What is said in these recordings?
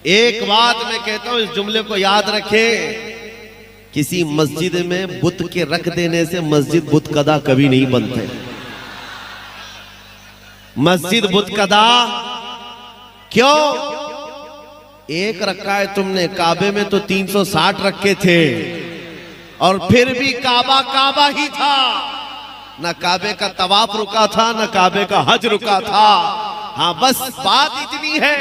एक बात मैं कहता हूं, इस जुमले को याद रखें, किसी मस्जिद में बुत के रख देने से मस्जिद बुत कदा कभी नहीं बनते। मस्जिद बुत कदा क्यों? एक रखा है तुमने, काबे में तो 360 रखे थे और फिर भी काबा काबा ही था। न काबे का तवाफ रुका था, न काबे का हज रुका था। हाँ, बस बात इतनी है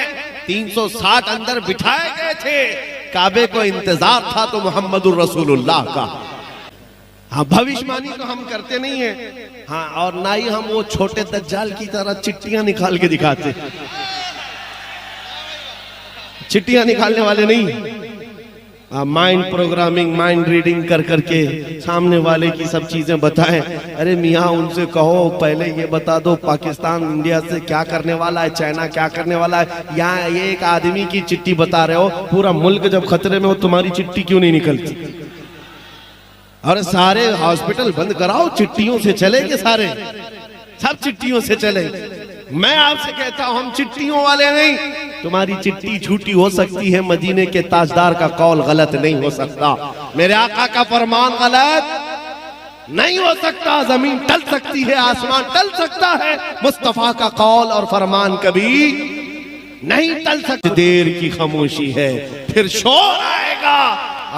360 अंदर बिठाए गए थे, काबे को इंतजार था तो मोहम्मदुर रसूलुल्लाह का। हाँ, भविष्यवाणी तो हम करते नहीं है। हाँ, और ना ही हम वो छोटे दज्जाल की तरह चिट्ठियां निकाल के दिखाते। चिट्ठियां निकालने वाले नहीं, माइंड प्रोग्रामिंग, माइंड रीडिंग कर करके सामने वाले की सब चीजें बताएं। अरे मियाँ, उनसे कहो पहले ये बता दो पाकिस्तान इंडिया से क्या करने वाला है, चाइना क्या करने वाला है। यहाँ ये एक आदमी की चिट्ठी बता रहे हो, पूरा मुल्क जब खतरे में हो तुम्हारी चिट्ठी क्यों नहीं निकलती? और सारे हॉस्पिटल बंद कराओ, चिट्ठियों से चलेंगे, सारे सब चिट्ठियों से चले। मैं आपसे कहता हूं, हम चिट्ठियों वाले नहीं। तुम्हारी चिट्ठी झूठी हो सकती है, मदीने के ताजदार का कौल गलत नहीं हो सकता, मेरे आका का फरमान गलत नहीं हो सकता। जमीन टल सकती है, आसमान टल सकता है, मुस्तफा का कौल और फरमान कभी नहीं टल सकता। देर की खामोशी है, फिर शोर आएगा।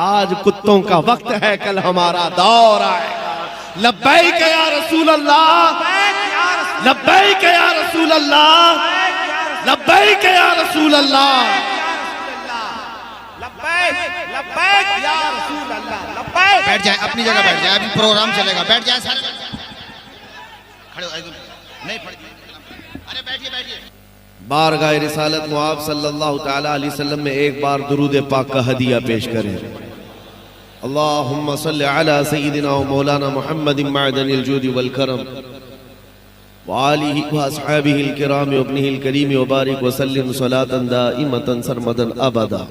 आज कुत्तों का वक्त है, कल हमारा दौर आएगा। लब्बैक या रसूल अल्लाह, लब्बैक या रसूल अल्लाह, लब्बैक या रसूल अल्लाह, लब्बैक लब्बैक या रसूल अल्लाह, लब्बैक। बैठ जाए, अपनी जगह बैठ जाए, अभी प्रोग्राम चलेगा। बैठ जाए सर, खड़े हो, नहीं अरे बैठिए बैठिए। बारगाह रिसालत में आप सल्लल्लाहु तआला अलैहि वसल्लम में एक बार दुरूद पाक का हदिया पेश करें। अल्लाहुम्मा सल्लि अला सय्यिदिना व मौलाना मुहम्मदिन मअदनिल जूदि वल करम व आलिहि व अस्हाबिहिल किराम व इब्निहिल करीम व बारिक व सल्लिम सलातन दाइमतन सरमदन अबदा।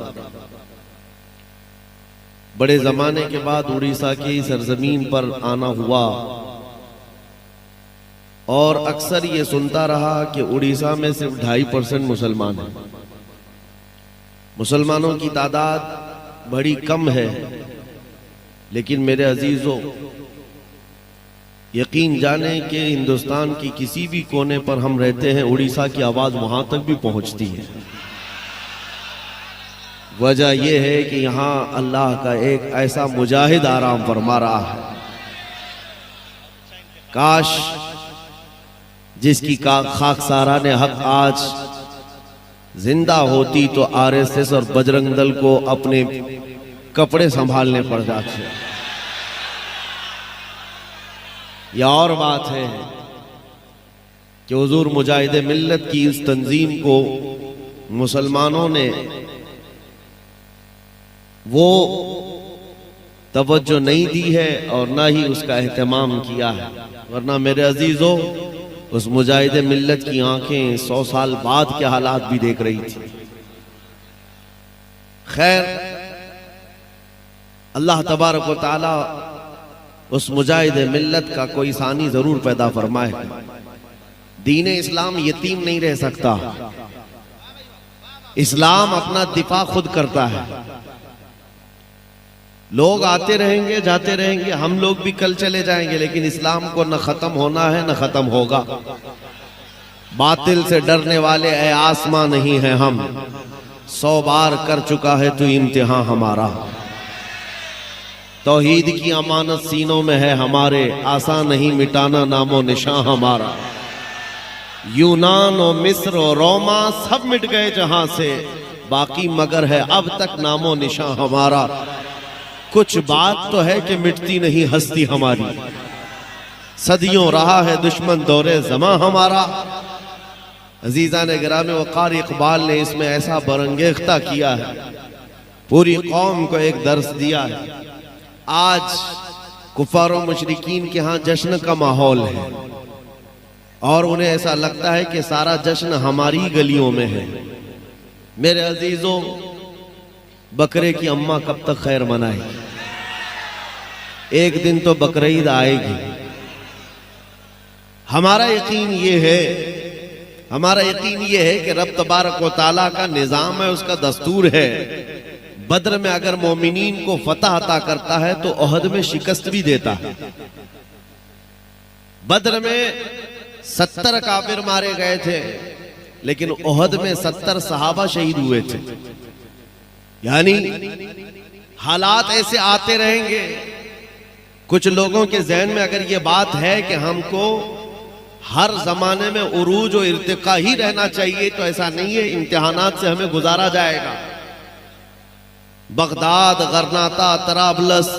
बड़े जमाने के बाद उड़ीसा की सरजमीन पर आना हुआ और अक्सर ये सुनता रहा कि उड़ीसा में सिर्फ 2.5% मुसलमान हैं। मुसलमानों की तादाद बड़ी कम है, लेकिन मेरे अजीजों, यकीन जाने कि हिंदुस्तान की किसी भी कोने पर हम रहते हैं, उड़ीसा की आवाज वहां तक भी पहुंचती है। वजह यह है कि यहाँ अल्लाह का एक ऐसा मुजाहिद आराम फरमा रहा है। काश जिसकी खाकसारा ने हक आज जिंदा होती तो आरएसएस और बजरंग दल को अपने कपड़े संभालने पड़ जाते। यह और बात है कि हुजूर मुजाहिद मिल्लत की इस तंजीम को मुसलमानों ने वो तवज्जो नहीं दी है और ना ही उसका एहतमाम किया है। वरना मेरे अजीजों, उस मुजाहिद मिल्लत की आंखें 100 साल बाद के हालात भी देख रही थी। खैर, अल्लाह तबारक व तआला उस मुजाहिद मिल्लत का कोई सानी जरूर पैदा फरमाए। दीन इस्लाम यतीम नहीं रह सकता। इस्लाम अपना दिफा खुद करता है। लोग आते रहेंगे, जाते रहेंगे, हम लोग भी कल चले जाएंगे, लेकिन इस्लाम को न खत्म होना है न खत्म होगा। बातिल से डरने वाले ए आसमां नहीं है हम, 100 बार कर चुका है तू इम्तिहान हमारा। तौहीद की अमानत सीनों में है हमारे, आसान नहीं मिटाना नामो निशान हमारा। यूनान और मिस्र और रोमा सब मिट गए जहां से, बाकी मगर है अब तक नामो निशान हमारा। कुछ बात तो है कि मिटती नहीं हस्ती हमारी, सदियों रहा है दुश्मन दौरे ज़मां हमारा। अजीज़ा ने गिरामे वक़ार इकबाल ने इसमें ऐसा बरंगेख्ता किया है, पूरी कौम को एक दर्स दिया है। आज कुफार और मुशरिकीन के यहाँ जश्न का माहौल है और उन्हें ऐसा लगता है कि सारा जश्न हमारी गलियों में है। मेरे अजीजों, बकरे की अम्मा कब तक खैर मनाएगी? एक दिन तो बकरीद आएगी। हमारा यकीन ये है हमारा यकीन ये है कि रब तबारक व तआला का निजाम है, उसका दस्तूर है। बद्र में अगर मोमिनीन को फतह अता करता है तो ओहद में शिकस्त भी देता है। बद्र में 70 काफिर मारे गए थे, लेकिन ओहद में 70 सहाबा शहीद हुए थे। यानी हालात ऐसे आते रहेंगे। कुछ लोगों के जहन में अगर ये बात है कि हमको हर जमाने में उरूज और इर्तिका ही रहना चाहिए, तो ऐसा नहीं है। इम्तिहानात से हमें गुजारा जाएगा। बगदाद, गरनाता, तराबलस,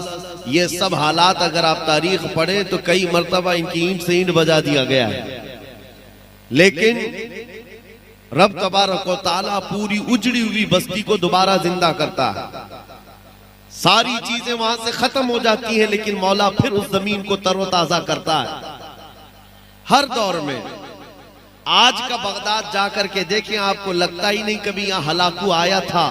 ये सब हालात अगर आप तारीख पढ़े तो कई मर्तबा इनकी ईंट से ईंट बजा दिया गया है। लेकिन रब तबारक व तआला पूरी उजड़ी हुई बस्ती को दोबारा जिंदा करता है। सारी चीजें वहां से खत्म हो जाती हैं, लेकिन मौला फिर उस जमीन को तरोताजा करता है। हर दौर में आज का बगदाद जाकर के देखें, आपको लगता ही नहीं कभी यहां हलाकू आया था।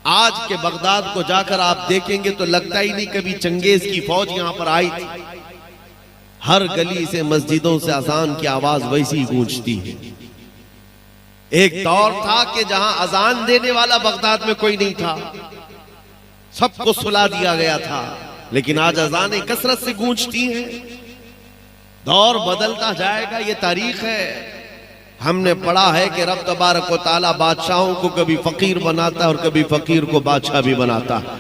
आज के बगदाद को जाकर आप देखेंगे तो लगता ही नहीं कभी चंगेज की फौज यहां पर आई थी। हर गली से, मस्जिदों से अजान की आवाज वैसी ही गूंजती है। एक दौर था कि जहां अजान देने वाला बगदाद में कोई नहीं था, सबको सुला दिया गया था। लेकिन आज अजानें कसरत से गूंजती हैं। दौर बदलता जाएगा, ये तारीख है। हमने पढ़ा है कि रब तबारक व तआला बादशाहों को कभी फकीर बनाता है और कभी फकीर को बादशाह भी बनाता है।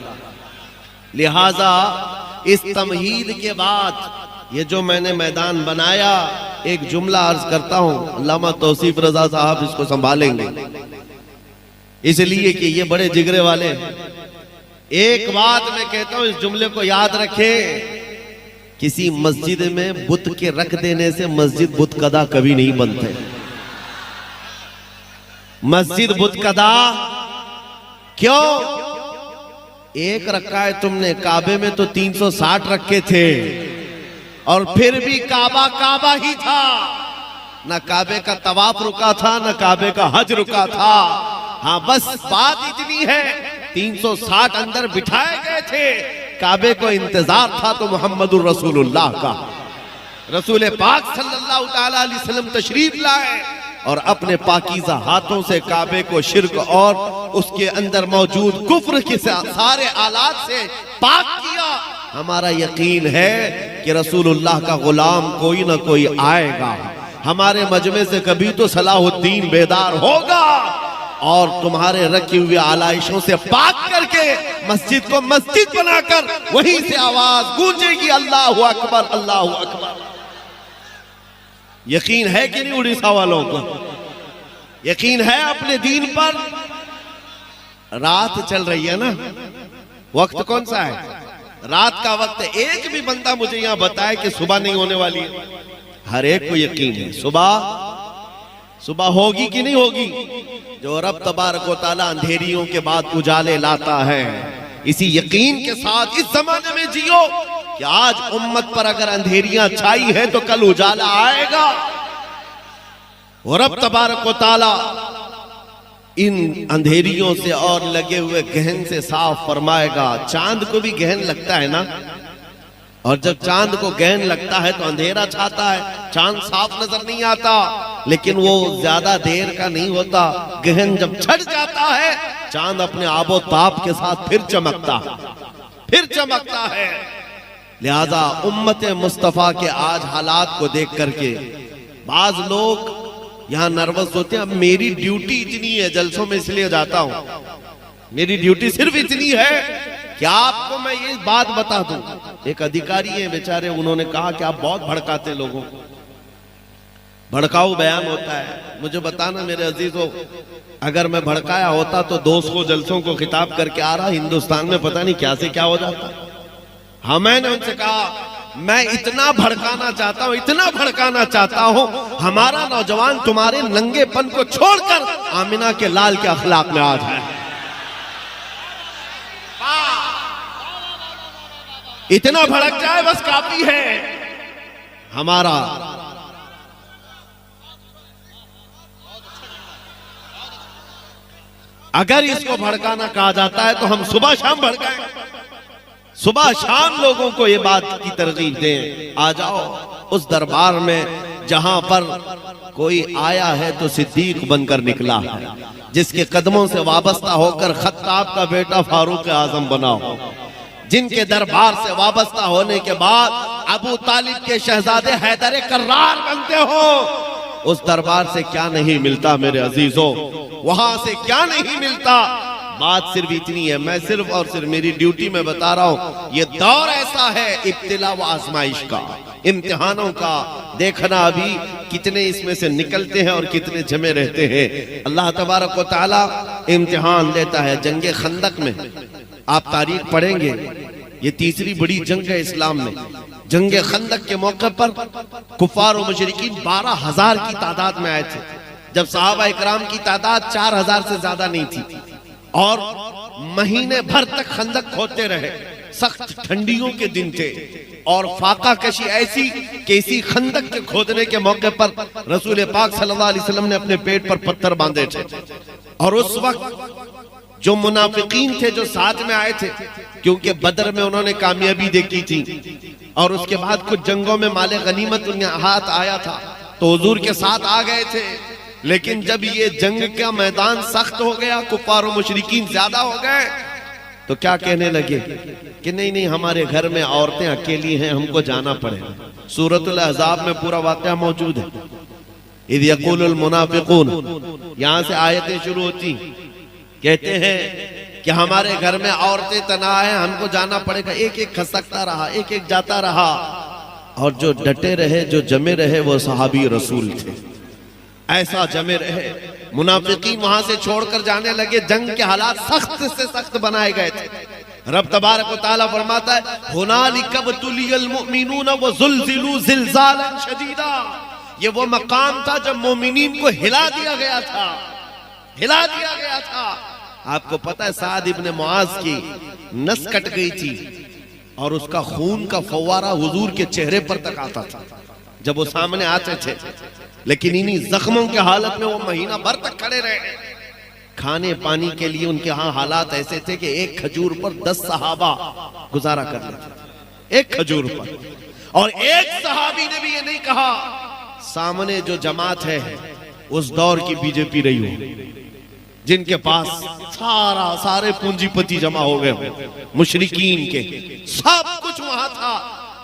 लिहाजा इस तमहीद के बाद ये जो मैंने मैदान बनाया, एक जुमला अर्ज करता हूं, अल्लामा तौसीफ रजा साहब इसको संभालेंगे, इसलिए कि ये बड़े जिगरे वाले हैं। एक बात मैं कहता हूं, इस जुमले को याद रखें, किसी मस्जिद में बुत के रख देने से मस्जिद बुतकदा कभी नहीं बनते। मस्जिद बुतकदा क्यों? एक रखा है तुमने, काबे में तो 360 रखे थे और फिर भी काबा काबा ही था। ना काबे का तवाफ रुका था, ना काबे का हज रुका था। हाँ, बस बात इतनी है, 360 अंदर बिठाए गए थे। काबे को इंतजार था तो मोहम्मदुर रसूलुल्लाह का। रसूल पाक सल्लल्लाहु तआला अलैहि वसल्लम तशरीफ लाए और अपने पाकीज़ा हाथों से काबे को शिर्क और उसके अंदर मौजूद कुफ्र के सारे आलात से पाक किया। हमारा यकीन है कि रसूलुल्लाह का गुलाम कोई ना कोई आएगा। हमारे मजमे से कभी तो सलाहुद्दीन बेदार होगा और तुम्हारे रखी हुई आलाइशों से पाक करके मस्जिद को मस्जिद बनाकर वहीं से आवाज गूंजेगी, अल्लाहु अकबर, अल्लाहु अकबर। यकीन है कि नहीं उड़ीसा वालों को? यकीन है अपने दीन पर? रात चल रही है ना, वक्त कौन सा है? रात का वक्त। एक भी बंदा मुझे यहां बताए कि सुबह नहीं होने वाली है। हर एक को यकीन है सुबह होगी कि नहीं होगी। जो रब तबारक व तआला अंधेरियों के बाद उजाले लाता है, इसी यकीन के साथ इस जमाने में जियो कि आज उम्मत पर अगर अंधेरियां छाई है तो कल उजाला आएगा। और रब तबारक व तआला इन अंधेरियों से और लगे हुए गहन से साफ फरमाएगा। चांद को भी गहन लगता है ना, और जब चांद को गहन लगता है तो अंधेरा छाता है, चांद साफ नजर नहीं आता, लेकिन वो ज्यादा देर का नहीं होता। गहन जब छट जाता है, चांद अपने आबो ताप के साथ फिर चमकता है। लिहाजा उम्मत मुस्तफा के आज हालात को देख करके बाज लोग यहां नर्वस होते हैं। अब मेरी ड्यूटी इतनी है जलसों में, इसलिए जाता हूं। मेरी ड्यूटी सिर्फ इतनी है कि आपको मैं ये बात बता दूं। एक अधिकारी है बेचारे, उन्होंने कहा कि आप बहुत भड़काते लोगों को, भड़काऊ बयान होता है। मुझे बताना मेरे अजीजों, अगर मैं भड़काया होता तो 200 जलसों को खिताब करके आ रहा, हिंदुस्तान में पता नहीं क्या से क्या हो जाता। हाँ, मैंने उनसे कहा मैं इतना भड़काना चाहता हूं, हमारा नौजवान तुम्हारे नंगेपन को छोड़कर आमिना के लाल के अखलाक में आ जाए। इतना भड़क जाए बस काफी है। हमारा अगर इसको भड़काना कहा जाता है तो हम सुबह शाम भड़काएं, सुबह शाम लोगों को ये बात की तरगीब दें। आ जाओ उस दरबार में जहां पर कोई आया है तो सिद्दीक बनकर निकला है, जिसके कदमों से वाबस्ता होकर खत्ताब का बेटा फारूक आजम बना हो, जिनके दरबार से वाबस्ता होने के बाद अबू तालिब के शहजादे हैदर कर्रार बनते हो। उस दरबार से क्या नहीं मिलता मेरे अजीजों, वहां से क्या नहीं मिलता। बात सिर्फ इतनी है, मैं सिर्फ और सिर्फ मेरी ड्यूटी में बता रहा हूं, ये दौर ऐसा है इब्तिला व आजमाइश का, इम्तिहानों का। देखना अभी कितने इसमें से निकलते हैं और कितने जमे रहते हैं। अल्लाह तबारक व तआला इम्तिहान देता है। जंगे खंदक में आप तारीख पढ़ेंगे, ये तीसरी बड़ी जंग है इस्लाम में। जंगे खंदक के मौके पर कुफार और मुशरिकीन 12,000 की तादाद में आए थे, जब सहाबा इकराम की तादाद 4,000 से ज्यादा नहीं थी, और महीने भर तक खंदक खोदते रहे। सख्त ठंडियों के दिन थे और फाका कशी ऐसी कि इसी खंदक के खोदने के मौके पर रसूल पाक सल्लल्लाहु अलैहि वसल्लम ने अपने पेट पर पत्थर बांधे थे। और उस वक्त जो मुनाफिकीन थे जो साथ में आए थे, क्योंकि बदर में उन्होंने कामयाबी देखी थी और उसके बाद कुछ जंगों में माले गनीमत उनके हाथ आया था, तो हुजूर के साथ आ गए थे। लेकिन जब ये जंग का मैदान सख्त हो गया, कुफार और मुशरिकीन ज्यादा हो गए, तो क्या कहने लगे कि नहीं नहीं, हमारे घर में औरतें अकेली हैं, हमको जाना पड़ेगा। सूरतुल अहज़ाब में पूरा वाक़या मौजूद है। इज़ यक़ूलुल मुनाफ़िक़ून, यहाँ से आयतें शुरू होती, कहते हैं कि हमारे घर में औरतें तन्हा हैं, हमको जाना पड़ेगा। एक एक खसकता रहा, एक एक जाता रहा, और जो डटे रहे, जो जमे रहे, वो सहाबी रसूल थे। ऐसा जमे रहे, मुनाफिकीन वहां से छोड़कर जाने लगे। जंग के हालात सख्त से सख्त बनाए गए थे। रब तबारक व तआला फरमाता है, हुनालिका बतुलियल मुमिनून व ज़ुलज़िलू ज़िलज़ालन शदीदा। ये वो मकाम था जब मोमिनीन को हिला दिया गया था, हिला दिया गया था। आपको पता है साद इब्ने मुआज की नस कट गई थी और उसका खून का फव्वारा हुजूर के चेहरे पर तक आता था जब वो सामने आते थे। लेकिन इन्हीं जख्मों के हालत में वो महीना भर तक खड़े रहे। खाने पानी के लिए उनके यहाँ हालात ऐसे थे कि एक खजूर पर 10 सहाबा गुजारा कर लेते, एक खजूर पर। और एक सहाबी ने भी ये नहीं कहा, सामने जो जमात है उस दौर की बीजेपी रही हो, जिनके पास सारे पूंजीपति जमा हो गए, मुशरिकीन के सब कुछ वहां था।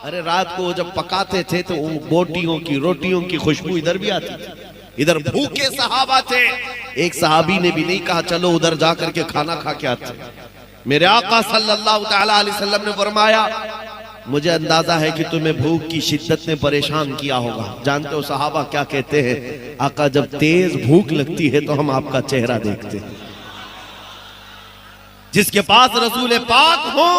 अरे रात को जब पकाते थे तो बोटियों की रोटियों की खुशबू इधर भी आती थी, इधर भूखे सहाबा थे। एक सहाबी ने भी नहीं कहा चलो उधर जाकर के खाना खा के आते। मेरे आका सल्लल्लाहु तआला अलैहि वसल्लम ने फरमाया, मुझे अंदाजा है कि तुम्हें भूख की शिद्दत ने परेशान किया होगा। जानते हो सहाबा क्या कहते हैं? आका जब तेज भूख लगती है तो हम आपका चेहरा देखते हैं। जिसके पास रसूल पाक हो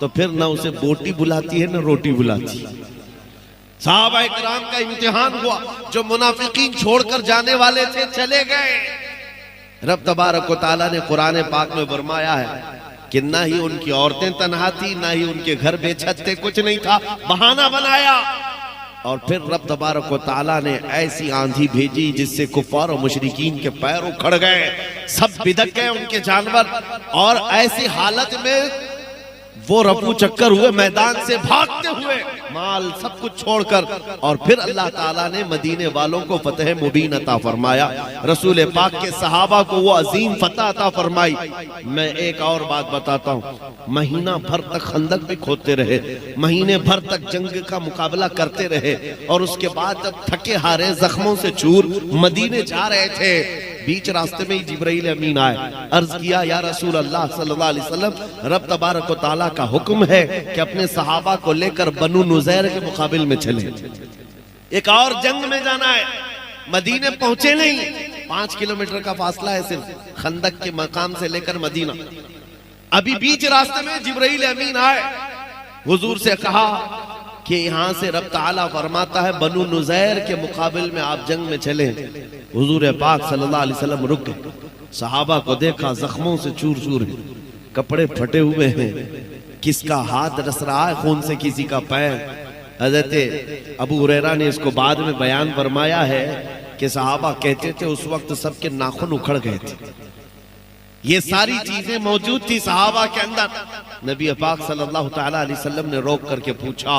तो फिर ना उसे बोटी बुलाती है ना रोटी बुलाती है। सहाबा इकराम का इम्तिहान हुआ, जो मुनाफिकीन छोड़कर जाने वाले थे चले गए। रब तबारक व तआला ने कुरान पाक में फरमाया है कि ना ही उनकी औरतें तन्हा थी, ना ही उनके घर बेछत थे, कुछ नहीं था, बहाना बनाया। और फिर रब तबारक व तआला ने ऐसी आंधी भेजी जिससे कुफार और मुशरिकीन के पैर उखड़ गए, सब बिदक गए उनके जानवर। और ऐसी हालत में वो रफू चक्कर हुए, मैदान से भागते हुए, माल सब कुछ छोड़कर। और फिर अल्लाह ताला ने मदीने वालों को फतह मुबीन अता फरमाया, रसूल पाक के सहाबा को वो अजीम फतह अता फरमाई। मैं एक और बात बताता हूँ, महीना भर तक खंदक भी खोदते रहे, महीने भर तक जंग का मुकाबला करते रहे। और उसके बाद जब थके हारे जख्मों से चूर मदीने जा रहे थे, बीच रास्ते में ही जिब्राइल अमीन आए। अर्ज किया, या रसूल अल्लाह सल्लल्लाहु अलैहि वसल्लम, रब तबारक व तआला का हुक्म है कि अपने सहाबा को लेकर बनु नुज़ैर के मुकाबिल में चले, एक और जंग में जाना है। मदीने पहुंचे नहीं, 5 किलोमीटर का फासला है सिर्फ खंदक के मकाम से लेकर मदीना। अभी बीच रास्ते में जिब्राइल अमीन आए, हुजूर से कहा कि यहाँ से रब ताला फरमाता है बनु नुज़ैर के मुकाबिल में आप जंग में चले। हुजूर पाक सल्लल्लाहु अलैहि वसल्लम रुक गए, सहाबा को देखा जख्मों से चूर चूर हैं, कपड़े फटे हुए हैं, किसका हाथ रस रहा है खून से, किसी का पैर। हज़रत अबू हुरैरा ने इसको बाद में बयान फरमाया है कि सहाबा कहते थे उस वक्त सबके नाखून उखड़ गए थे। ये सारी चीजें मौजूद थी सहाबा के अंदर। नबी पाक सल्लल्लाहु तआला अलैहि वसल्लम ने रोक करके पूछा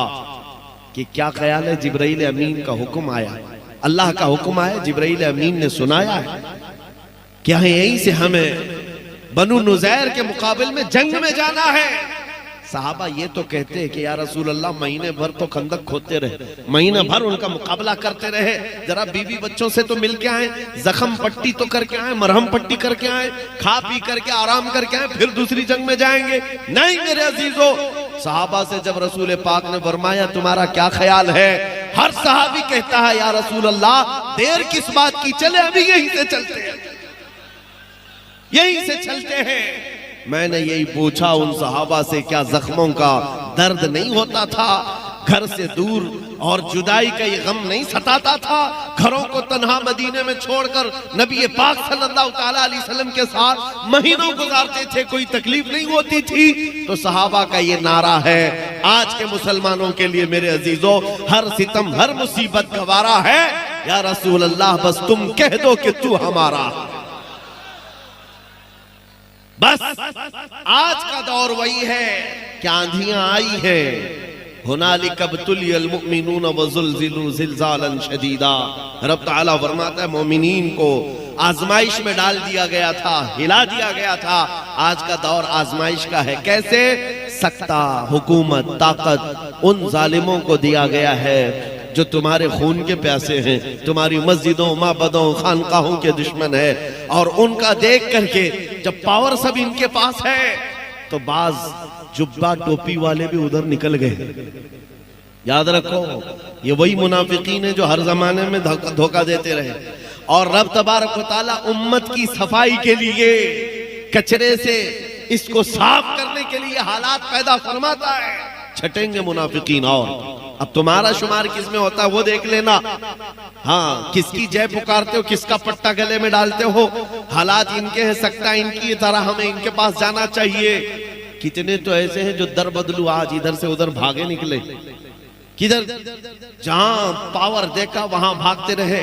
कि क्या ख्याल है, जिब्राइल अमीन का हुक्म आया, अल्लाह का हुक्म आया, जिब्राइल अमीन ने सुनाया है, क्या है यहीं से हमें बनु नुज़ैर के मुकाबले में जंग में जाना है। साहबा ये तो कहते हैं कि या रसूल अल्लाह महीने भर तो खंदक खोदते रहे, महीने भर उनका मुकाबला करते रहे, जरा बीवी बच्चों से तो मिल के आए, जख्म पट्टी तो करके आए, मरहम पट्टी करके आए, खा पी करके आराम करके आए, फिर दूसरी जंग में जाएंगे। नहीं मेरे अजीजों, साहबा से जब रसूल पाक ने फरमाया तुम्हारा क्या ख्याल है, हर सहाबी कहता है या रसूल अल्लाह देर किस बात की, चले अभी यहीं से चलते हैं, यहीं से चलते हैं। मैंने यही पूछा उन सहाबा से, क्या जख्मों का दर्द नहीं होता था, घर से दूर और जुदाई का ये गम नहीं सताता था, घरों को तन्हा मदीने में छोड़कर नबी पाक सल्लल्लाहु ताला अलैहि वसल्लम के साथ महीनों गुजारते थे, कोई तकलीफ नहीं होती थी। तो सहाबा का ये नारा है आज के मुसलमानों के लिए मेरे अजीजों, हर सितम हर मुसीबत गवारा है, या रसूल अल्लाह बस तुम कह दो कि तू हमारा। बस आज का दौर वही है कि आंधियां आई है, हुनालिक इब्तुलियल मुमिनून वज़ुलज़िलू ज़िलज़ालन शदीदा। रब ताला फरमाता है मोमिनीन को आजमाइश में डाल दिया गया था, हिला दिया गया था। आज का दौर आजमाइश का है। कैसे? सत्ता, हुकूमत, ताकत उन जालिमों को दिया गया है जो तुम्हारे खून के प्यासे हैं, तुम्हारी मस्जिदों, माबदों, खानकाहों के दुश्मन है। और उनका देख करके जब पावर सब इनके पास है तो बाज जुब्बा टोपी वाले भी उधर निकल गए। याद रखो ये वही मुनाफिकीन है जो हर जमाने में धोखा देते रहे। और रब तबारक व तआला उम्मत की सफाई के लिए, कचरे से इसको साफ करने के लिए हालात पैदा फरमाता है। छटेंगे मुनाफिकीन। और अब तुम्हारा शुमार किस में होता है वो देख लेना। हाँ, किसकी जय पुकारते हो, किसका पट्टा गले में डालते हो, हालात इनके हैं, सकता इनकी तरह हमें इनके पास जाना चाहिए। कितने तो ऐसे हैं जो दर बदलू आज इधर से उधर भागे निकले, किधर जहां पावर देखा वहां भागते रहे।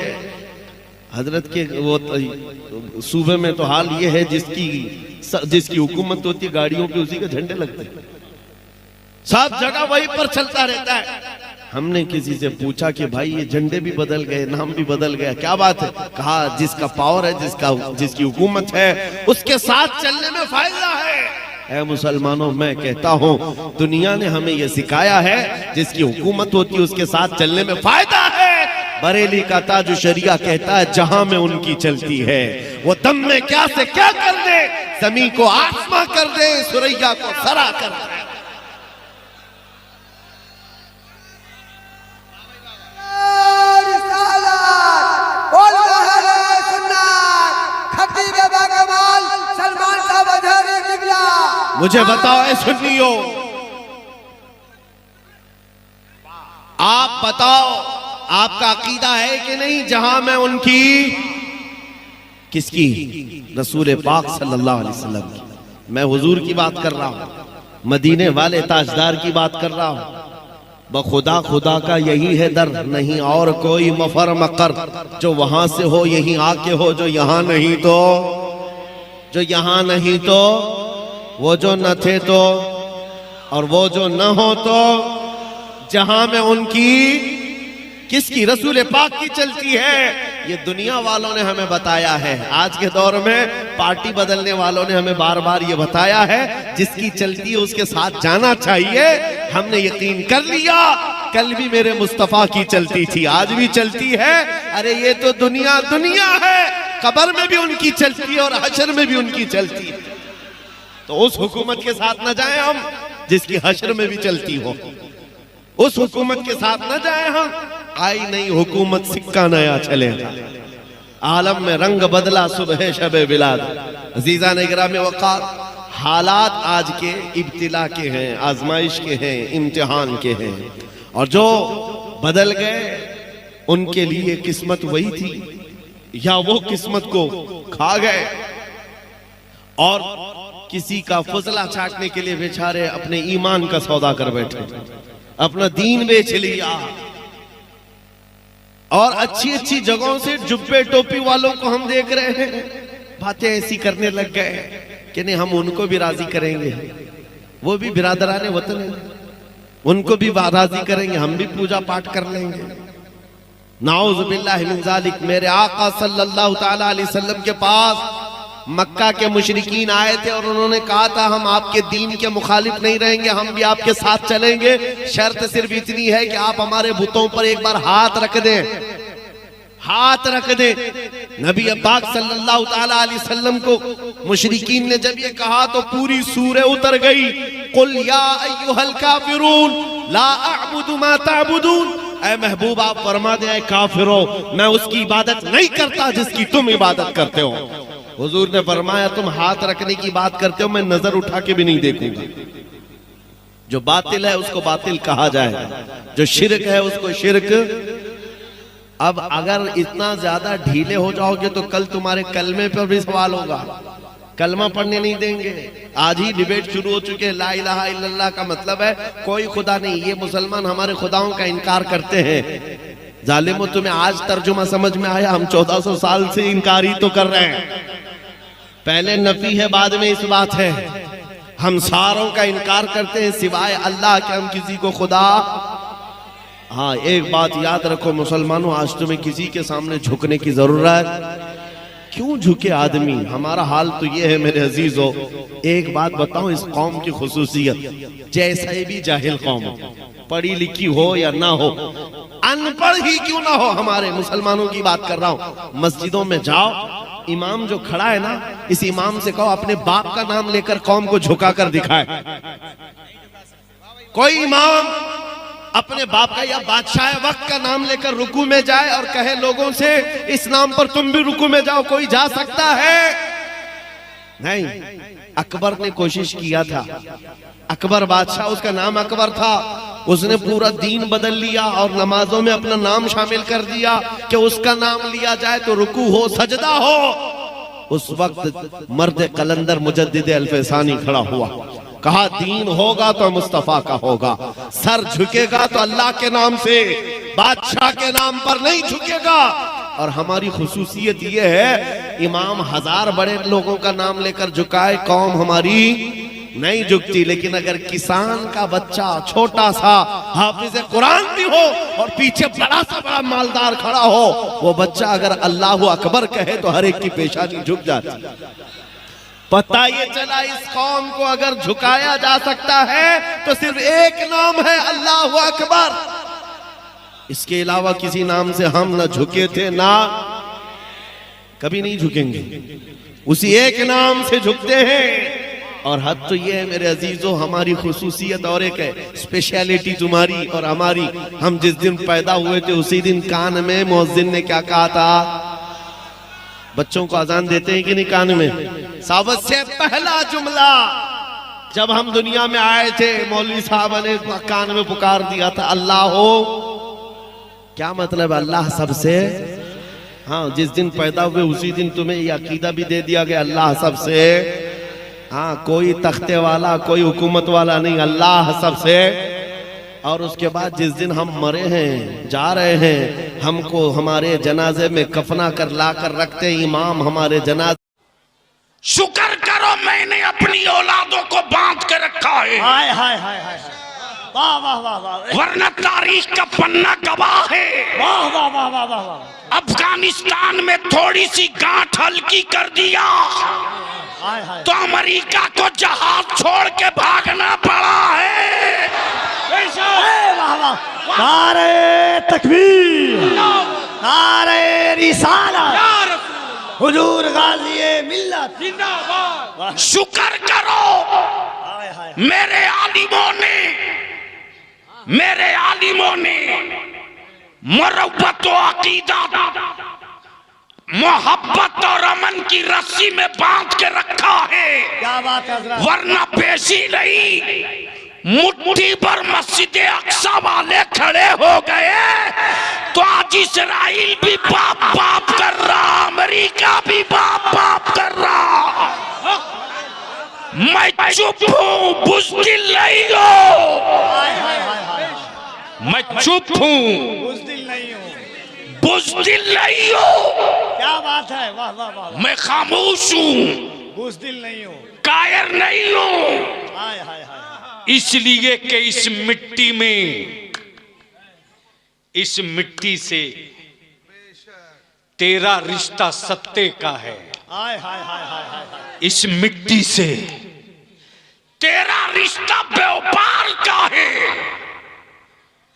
हजरत के वो सूबे में तो हाल ये है जिसकी हुकूमत होती है गाड़ियों के उसी के झंडे लगते हैं, सब जगह वही पर चलता रहता है। हमने किसी से पूछा कि भाई ये झंडे भी बदल गए, नाम भी बदल गया, क्या बात है? कहा जिसका पावर है, जिसकी हुकूमत है उसके साथ चलने में फायदा है। ऐ मुसलमानों, मैं कहता हूँ दुनिया ने हमें यह सिखाया है जिसकी हुकूमत होती है उसके साथ चलने में फायदा है। बरेली का ताजु शरिया कहता है जहां में उनकी चलती है वो दम में क्या से क्या कर दे, जमीन को आसमां कर दे, सुरैया को सरा कर दे। मुझे बताओ ऐ सुन्नियों, आप बताओ आपका अकीदा है कि नहीं जहां मैं उनकी, किसकी? रसूल पाक सल्लल्लाहु अलैहि वसल्लम की। मैं हुजूर की बात कर रहा हूं, मदीने वाले ताजदार की बात कर रहा हूं। बखुदा खुदा का यही है दर, नहीं और कोई मफर मकर। जो वहां से हो यहीं आके हो, जो यहां नहीं तो, जो यहां नहीं तो, वो जो न थे तो, और वो जो न हो तो, जहां में उनकी, किसकी? रसूल पाक की चलती है। ये दुनिया वालों ने हमें बताया है। आज के दौर में पार्टी बदलने वालों ने हमें बार बार ये बताया है जिसकी चलती है उसके साथ जाना चाहिए। हमने यकीन कर लिया। कल भी मेरे मुस्तफा की चलती थी, आज भी चलती है। अरे ये तो दुनिया दुनिया है, कब्र में भी उनकी चलती है और हशर में भी उनकी चलती है। तो उस हुकूमत के साथ न जाएं हम जिसकी हशर में भी चलती हो, उस हुकूमत के साथ न जाएं हम। आई नई हुकूमत सिक्का नया चलेगा, आलम में रंग बदला सुबह शबे बिलाद। अजीजा ने गिराम वक़ार, हालात आज के इब्तिला के हैं, आजमाइश के हैं, इम्तिहान के हैं। और जो बदल गए उनके लिए किस्मत वही थी या वो किस्मत को खा गए। और किसी का फजला चाटने के लिए बेचारे अपने ईमान का सौदा कर बैठे, अपना दीन बेच लिया। और अच्छी अच्छी जगहों से जुब्बे टोपी वालों को हम देख रहे हैं, बातें ऐसी करने लग गए कि नहीं हम उनको भी राजी करेंगे, वो भी बिरादराने वतन है, उनको भी राजी करेंगे, हम भी पूजा पाठ कर लेंगे। नाउज़ बिल्लाहि मिन ज़ालिक। मेरे आका सल्लल्लाहु ताला अलैहि वसल्लम के पास मक्का के मुशरिकीन आए थे और उन्होंने कहा था हम आपके दीन के मुखालिफ नहीं रहेंगे, हम भी आपके साथ चलेंगे, शर्त सिर्फ इतनी है कि आप हमारे बुतों पर एक बार हाथ रख दें, हाथ रख दें। नबी पाक सल्लल्लाहु ताला अलैहि वसल्लम को मुशरिकीन ने जब ये कहा तो पूरी सूरह उतर गई, कुल या अय्युहल काफिरून ला अअबुदु मा तअबुदून। ऐ महबूब आप फरमा दें, ऐ काफिरों मैं उसकी इबादत नहीं करता जिसकी तुम इबादत करते हो। हुजूर ने फरमाया तुम हाथ रखने की बात करते हो, मैं नजर उठा के भी नहीं देखूंगा। जो बातिल है उसको बातिल कहा जाए, जो शिरक है उसको शिरक। अब अगर इतना ज्यादा ढीले हो जाओगे तो कल तुम्हारे कलमे पर भी सवाल होगा, कलमा पढ़ने नहीं देंगे। आज ही डिबेट शुरू हो चुके हैं, ला इलाहा इल्लल्लाह का मतलब है कोई खुदा नहीं, ये मुसलमान हमारे खुदाओं का इनकार करते हैं। जालिमो तुम्हें आज तर्जुमा समझ में आया, हम 1400 साल से इनकार ही तो कर रहे हैं। पहले नफी है बाद में इस बात है, हम सारों का इनकार करते हैं सिवाय अल्लाह के, हम किसी को खुदा। हाँ एक बात याद रखो मुसलमानों, आज तुम्हें किसी के सामने झुकने की जरूरत क्यों झुके आदमी, हमारा हाल तो ये है मेरे अजीजों। एक बात बताऊं इस कौम की खुसूसियत, जैसे भी जाहिल कौम हो, पढ़ी लिखी हो या ना हो, अनपढ़ ही क्यों ना हो, हमारे मुसलमानों की बात कर रहा हूं, मस्जिदों में जाओ, इमाम जो खड़ा है ना, इस इमाम से कहो अपने बाप का नाम लेकर कौम को झुका कर दिखाए। कोई इमाम अपने बाप का या बादशाह वक्त का नाम लेकर रुकू में जाए और कहे लोगों से इस नाम पर तुम भी रुकू में जाओ, कोई जा सकता है? नहीं। अकबर ने कोशिश किया था, अकबर बादशाह, उसका नाम अकबर था, उसने पूरा दीन बदल लिया और नमाजों में अपना नाम शामिल कर दिया कि उसका नाम लिया जाए तो रुकू हो, सजदा हो। उस वक्त मर्द कलंदर मुजद्दिद अल्फसानी खड़ा हुआ, कहा दीन होगा तो मुस्तफा का होगा, सर झुकेगा तो अल्लाह के नाम से, बादशाह के नाम पर नहीं झुकेगा। और हमारी खुसूसियत ये है, इमाम 1000 बड़े लोगों का नाम लेकर झुकाए, कौम हमारी नहीं झुकती। लेकिन अगर किसान का बच्चा छोटा सा हाफिज कुरान भी हो और पीछे बड़ा सा बड़ा मालदार खड़ा हो, वो बच्चा अगर अल्लाहु अकबर कहे तो हर एक की पेशानी झुक जाती। पता ये चला इस कौम को अगर झुकाया जा सकता है तो सिर्फ एक नाम है, अल्लाहु अकबर। इसके अलावा किसी नाम से हम ना झुके थे, ना कभी नहीं झुकेंगे, उसी एक नाम से झुकते हैं। और हद तो ये है मेरे अजीजों, हमारी खुसूसियत और एक है, स्पेशलिटी तुम्हारी और हमारी। हम जिस दिन पैदा हुए थे उसी दिन कान में मुअज्जिन ने क्या कहा था? बच्चों को अजान देते हैं कि नहीं कान में? सबसे पहला जुमला जब हम दुनिया में आए थे मौलवी साहब ने कान में पुकार दिया था, अल्लाह हो। क्या मतलब? अल्लाह सबसे। हाँ, जिस दिन पैदा हुए उसी दिन तुम्हें यह अकीदा भी दे दिया गया, अल्लाह सबसे। हाँ, कोई तख्ते वाला कोई हुकूमत वाला नहीं, अल्लाह सबसे। और उसके बाद जिस दिन हम मरे हैं, जा रहे हैं, हमको हमारे जनाजे में कफना कर ला कर रखते हैं इमाम हमारे जनाजे। शुक्र करो मैंने अपनी औलादों को बांध के रखा है। हाय हाय हाय हाय, वाह वाह वाह वाह, वरना तारीख का पन्ना गवाह है। वाह वाह वाह वाह वाह वाह। अफगानिस्तान में थोड़ी सी गांठ हल्की कर दिया हाय हाय, तो अमेरिका को जहाज छोड़ के भागना पड़ा है। वाह वाह, नारे तकबीर, नारे रिसालत, हुजूर गाज़ी मिल्लत जिंदाबाद। शुक्र करो मेरे आलिमों ने मुरव्वत व अकीदा, मोहब्बत और अमन की रस्सी में बांध के रखा है। क्या बात है हज़रत। वरना पेशी नहीं, मुट्ठी पर मस्जिद अक्सा वाले खड़े हो गए तो आज इस्राइल भी बाप बाप कर रहा, अमेरिका भी बाप बाप कर रहा। मैं चुप हूँ, बुज़दिल नहीं हो। मैं चुप हूँ, बुज़दिल नहीं हूँ, बुज़दिल नहीं हो। क्या बात है, वाह वाह वाह। मैं खामोश हूँ, बुज़दिल नहीं हूँ, कायर नहीं हूँ। हाय हाय हाय। इसलिए कि इस मिट्टी से तेरा रिश्ता सत्य का है। हाय हाय हाय हाय हाय। इस मिट्टी से तेरा रिश्ता व्यापार का है,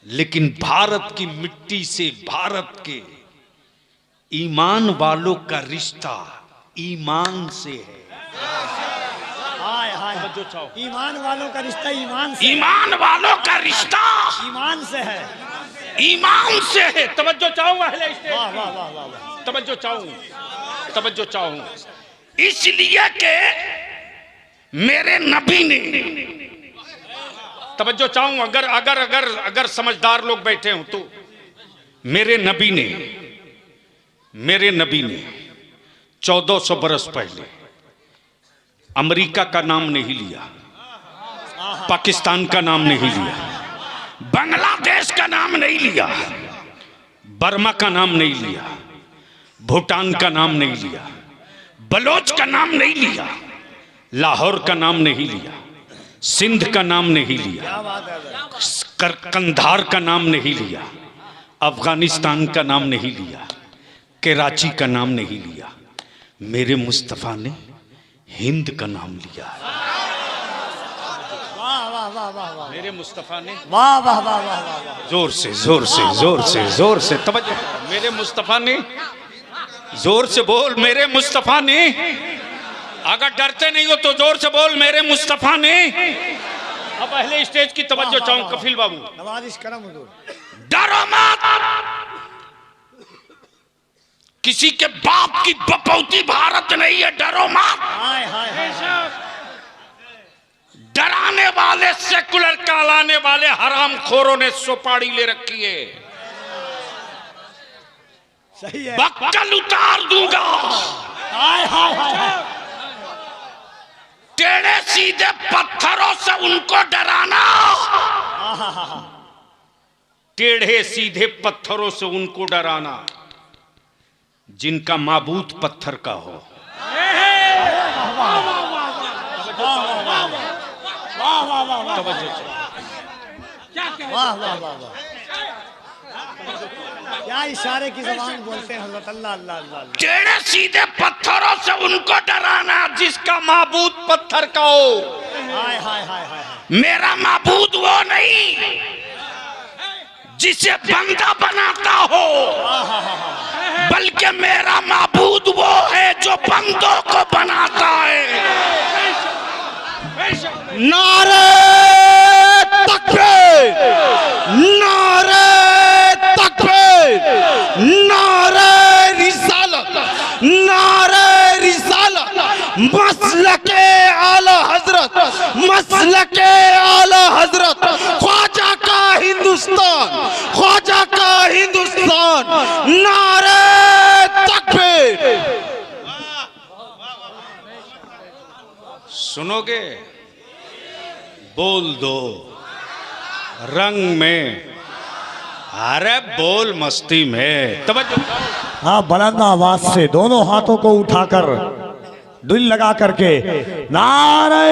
लेकिन भारत की मिट्टी से भारत के ईमान वालों का रिश्ता ईमान से है। हाय हाय। ईमान वालों का रिश्ता ईमान से, ईमान वालों का रिश्ता ईमान से है। ईमान से है। तवज्जो चाहूंगा वाह वाह वाह वाह वाह। तवज्जो चाहूं इसलिए कि मेरे नबी ने, तवज्जो चाहूं अगर अगर अगर अगर समझदार लोग बैठे हो तो, मेरे नबी ने 1400 बरस पहले अमेरिका का नाम नहीं लिया, पाकिस्तान का नाम नहीं लिया, बांग्लादेश का नाम नहीं लिया, बर्मा का नाम नहीं लिया, भूटान का नाम नहीं लिया, बलोच का नाम नहीं लिया, लाहौर का नाम नहीं लिया, सिंध का नाम नहीं लिया, कंधार का नाम नहीं लिया, अफगानिस्तान का नाम नहीं लिया, कराची का नाम नहीं लिया। मेरे मुस्तफा ने हिंद का नाम लिया है। वाह वाह वाह वाह वाह। मेरे मुस्तफा ने, वाह वाह वाह वाह वाह। जोर से तवज्जो। मेरे मुस्तफा ने, जोर से बोल, मेरे मुस्तफा ने। अगर डरते नहीं हो तो जोर से बोल, मेरे मुस्तफा ने। अब पहले स्टेज की तवज्जो चाहूं कफील बाबू। नवाजिश करम हुजूर। डरो मत, किसी के बाप की बपौती भारत नहीं है, डरो मत। हाय हाय हाय। डराने वाले, सेकुलर कहलाने वाले हराम खोरों ने सुपारी ले रखी है। सही है। बक्कल उतार दूंगा। हाय हाय हाय। टेढ़े सीधे पत्थरों से उनको डराना, टेढ़े सीधे पत्थरों से उनको डराना जिनका माबूद पत्थर का हो। वाह वाह वाह वाह। क्या इशारे की ज़बान बोलते हैं हज़रत। अल्लाह अल्लाह अल्लाह। टेढ़े सीधे पत्थरों से उनको डराना जिसका माबूद पत्थर का हो। हाय हाय हाय हाय। मेरा माबूद वो नहीं जिसे बंदा बनाता हो, बल्कि मेरा माबूद वो है जो बंदों को बनाता है। नारे तकबीर, नारे तकबीर, नारे रिसालत, नारे रिसालत, मसलके आला हजरत, मसलके आला हजरत, ख्वाजा का हिंदुस्तान, ख्वाजा का हिंदुस्तान, नारे तकबीर। सुनोगे? बोल दो रंग में, अरे बोल मस्ती में। तवज्जो। हाँ, बुलंद आवाज से दोनों हाथों को उठाकर दिल लगा करके नारे